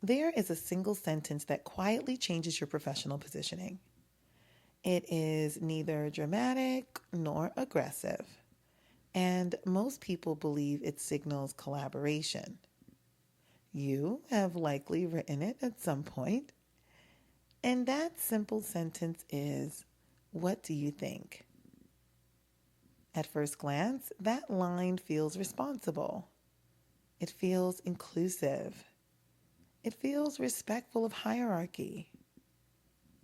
There is a single sentence that quietly changes your professional positioning. It is neither dramatic nor aggressive, and most people believe it signals collaboration. You have likely written it at some point, and that simple sentence is, "What do you think?" At first glance, that line feels responsible. It feels inclusive. It feels respectful of hierarchy.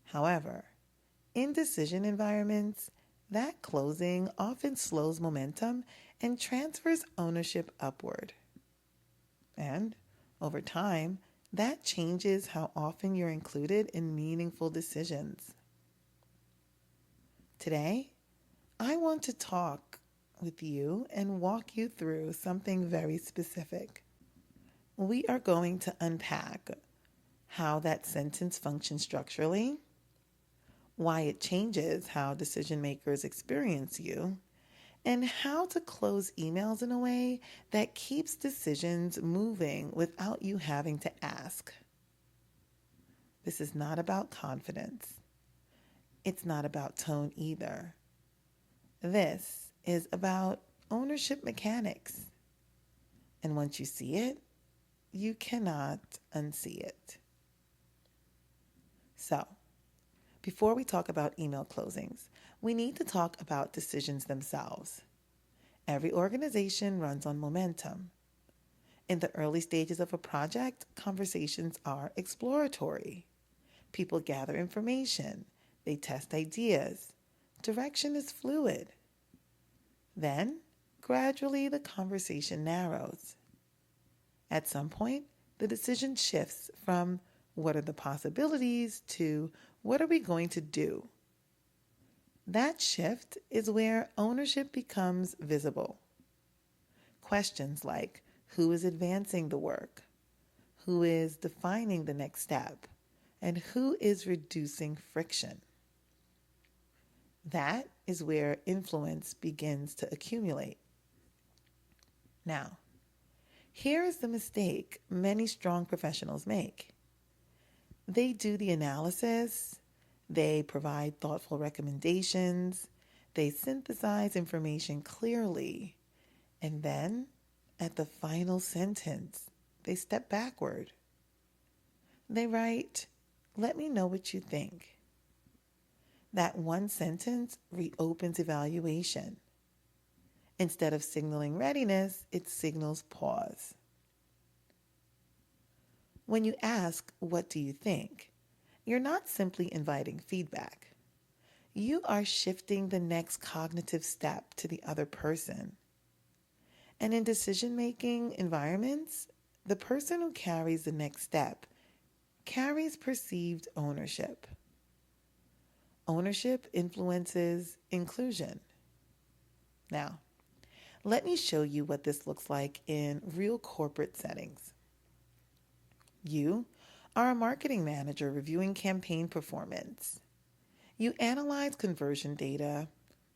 However, in decision environments, that closing often slows momentum and transfers ownership upward. And over time, that changes how often you're included in meaningful decisions. Today, I want to talk with you and walk you through something very specific. We are going to unpack how that sentence functions structurally, why it changes how decision makers experience you, and how to close emails in a way that keeps decisions moving without you having to ask. This is not about confidence. It's not about tone either. This is about ownership mechanics. And once you see it, you cannot unsee it. So, before we talk about email closings, we need to talk about decisions themselves. Every organization runs on momentum. In the early stages of a project, conversations are exploratory. People gather information. They test ideas. Direction is fluid. Then, gradually, the conversation narrows. At some point, the decision shifts from what are the possibilities to what are we going to do. That shift is where ownership becomes visible. Questions like who is advancing the work, who is defining the next step, and who is reducing friction. That is where influence begins to accumulate. Now, here is the mistake many strong professionals make. They do the analysis, they provide thoughtful recommendations, they synthesize information clearly, and then, at the final sentence, they step backward. They write, "Let me know what you think." That one sentence reopens evaluation. Instead of signaling readiness, it signals pause. When you ask, "What do you think?" you're not simply inviting feedback. You are shifting the next cognitive step to the other person. And in decision-making environments, the person who carries the next step carries perceived ownership. Ownership influences inclusion. Now, let me show you what this looks like in real corporate settings. You are a marketing manager reviewing campaign performance. You analyze conversion data,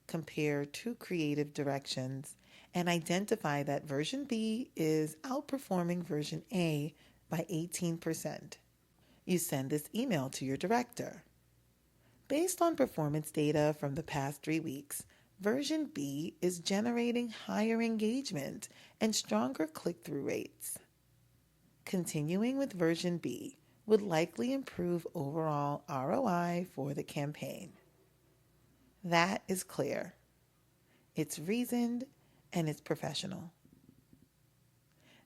compare two creative directions, and identify that version B is outperforming version A by 18%. You send this email to your director. Based on performance data from the past 3 weeks, version B is generating higher engagement and stronger click-through rates. Continuing with version B would likely improve overall ROI for the campaign. That is clear. It's reasoned and it's professional.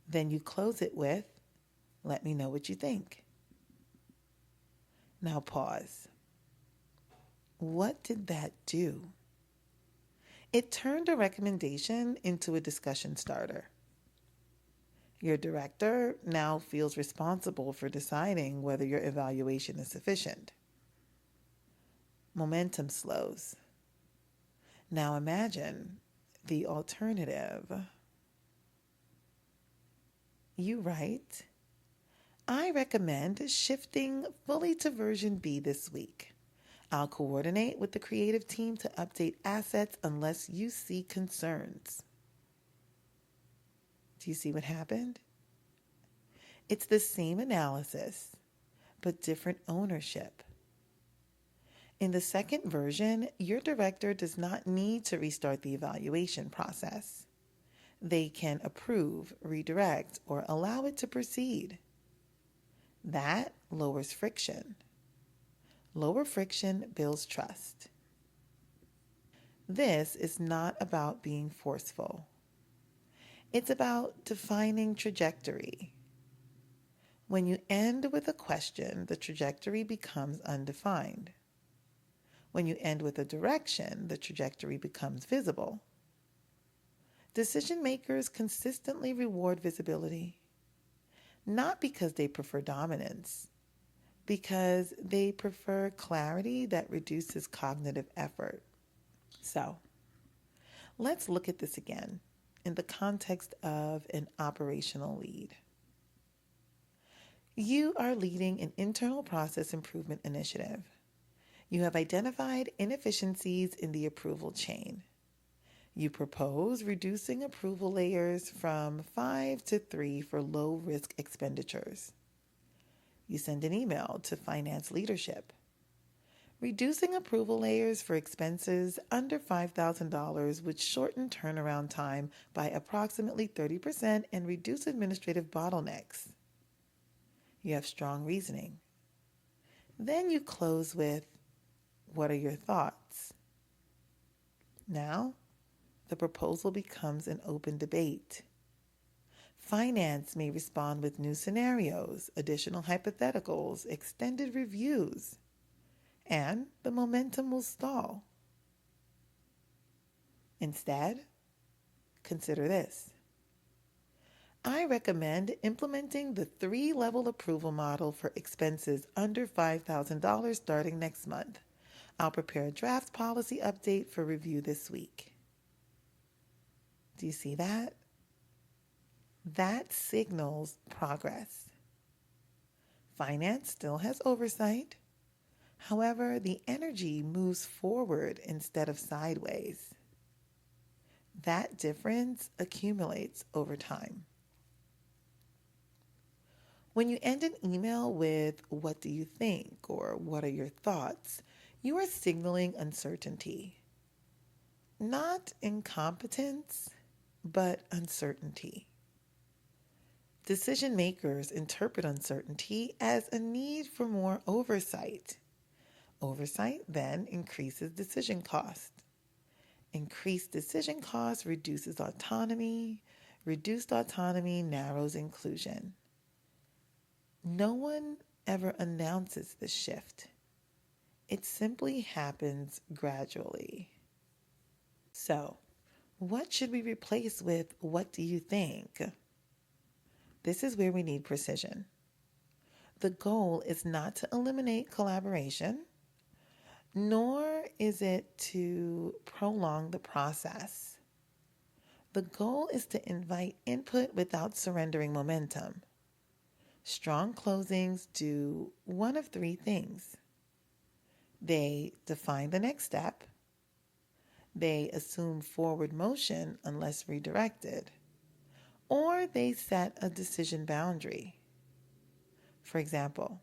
Then you close it with, "Let me know what you think." Now pause. What did that do? It turned a recommendation into a discussion starter. Your director now feels responsible for deciding whether your evaluation is sufficient. Momentum slows. Now imagine the alternative. You write, "I recommend shifting fully to version B this week. I'll coordinate with the creative team to update assets unless you see concerns." Do you see what happened? It's the same analysis, but different ownership. In the second version, your director does not need to restart the evaluation process. They can approve, redirect, or allow it to proceed. That lowers friction. Lower friction builds trust. This is not about being forceful. It's about defining trajectory. When you end with a question, the trajectory becomes undefined. When you end with a direction, the trajectory becomes visible. Decision makers consistently reward visibility, not because they prefer dominance, because they prefer clarity that reduces cognitive effort. So, let's look at this again in the context of an operational lead. You are leading an internal process improvement initiative. You have identified inefficiencies in the approval chain. You propose reducing approval layers from 5 to 3 for low-risk expenditures. You send an email to finance leadership. Reducing approval layers for expenses under $5,000 would shorten turnaround time by approximately 30% and reduce administrative bottlenecks. You have strong reasoning. Then you close with, what are your thoughts? Now, the proposal becomes an open debate. Finance may respond with new scenarios, additional hypotheticals, extended reviews, and the momentum will stall. Instead, consider this. I recommend implementing the 3-level approval model for expenses under $5,000 starting next month. I'll prepare a draft policy update for review this week. Do you see that? That signals progress. Finance still has oversight. However, the energy moves forward instead of sideways. That difference accumulates over time. When you end an email with, what do you think, or what are your thoughts, you are signaling uncertainty. Not incompetence, but uncertainty. Decision makers interpret uncertainty as a need for more oversight. Oversight then increases decision cost. Increased decision cost reduces autonomy. Reduced autonomy narrows inclusion. No one ever announces this shift. It simply happens gradually. So, what should we replace with what do you think? This is where we need precision. The goal is not to eliminate collaboration, nor is it to prolong the process. The goal is to invite input without surrendering momentum. Strong closings do one of 3 things. They define the next step. They assume forward motion unless redirected. Or they set a decision boundary. For example,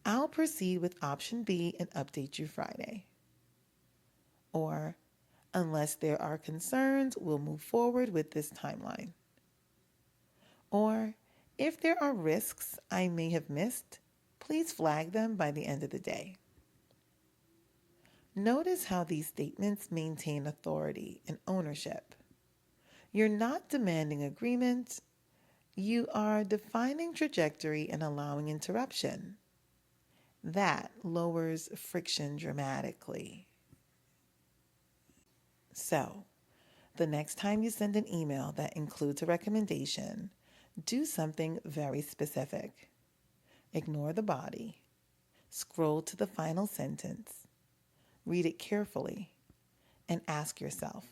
I'll proceed with option B and update you Friday. Or, unless there are concerns, we'll move forward with this timeline. Or, if there are risks I may have missed, please flag them by the end of the day. Notice how these statements maintain authority and ownership. You're not demanding agreement. You are defining trajectory and allowing interruption. That lowers friction dramatically. So, the next time you send an email that includes a recommendation, do something very specific. Ignore the body. Scroll to the final sentence. Read it carefully and ask yourself,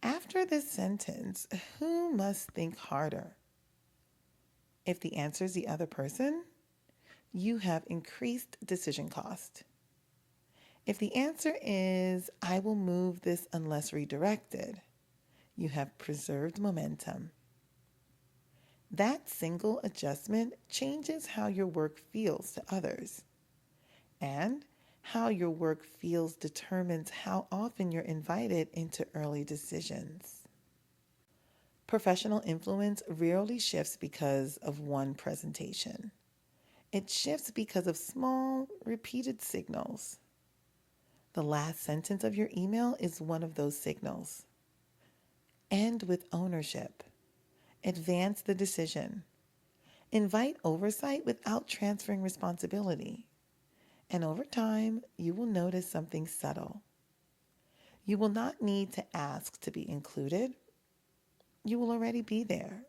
after this sentence, who must think harder? If the answer is the other person, you have increased decision cost. If the answer is, I will move this unless redirected, you have preserved momentum. That single adjustment changes how your work feels to others. And how your work feels determines how often you're invited into early decisions. Professional influence rarely shifts because of one presentation. It shifts because of small, repeated signals. The last sentence of your email is one of those signals. End with ownership. Advance the decision. Invite oversight without transferring responsibility. And over time, you will notice something subtle. You will not need to ask to be included. You will already be there.